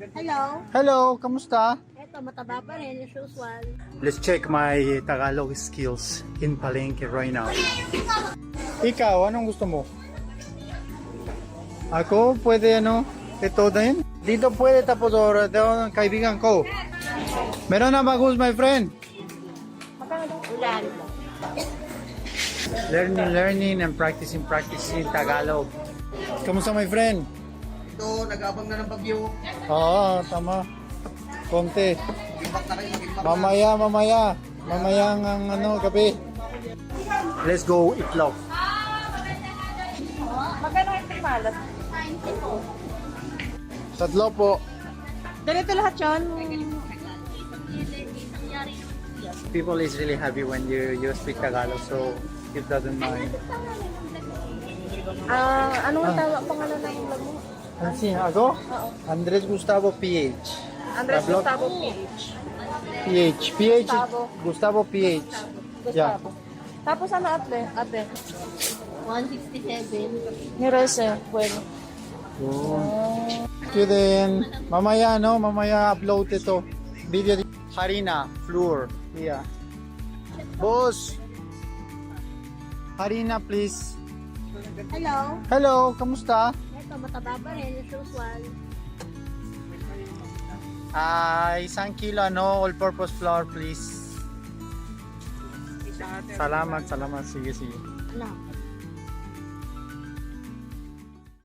Hello. Hello, kamusta? Eto, mataba pa rin as usual. Let's check my Tagalog skills in Palengke right now. Ikaw, anong gusto mo? Ako, pwede ito din? Dito pwede tapos oras ng kaibigan ko. Meron na bagus, my friend. Ulan. Learning and practicing Tagalog. Kamusta, my friend? Ito, nag-abang na ng bagyo. Oo, tama. Konti. Imbak na kayo, mag-imbak na. Mamaya ang gabi. Let's go itlog. Magkano yung primalas? Tatlo po. Ganito lahat yun. People is really happy when you speak Tagalog, so it doesn't mind. Anong pangalan ng vlog mo? Kasi ako? Andres Gustavo PH. Andres Vlog? Gustavo PH. PH. Gustavo. Gustavo PH. Yeah. Gustavo. Tapos ano ate? 167. Ni Rese, bueno. Yun din. Mamaya upload ito. Video. Harina, flour. Yeah. Boss. Harina, please. Hello. Hello, kamusta? Eto, mataba pa rin as usual. Isang kilo, all-purpose flour, please. Salamat. Sige. Ano?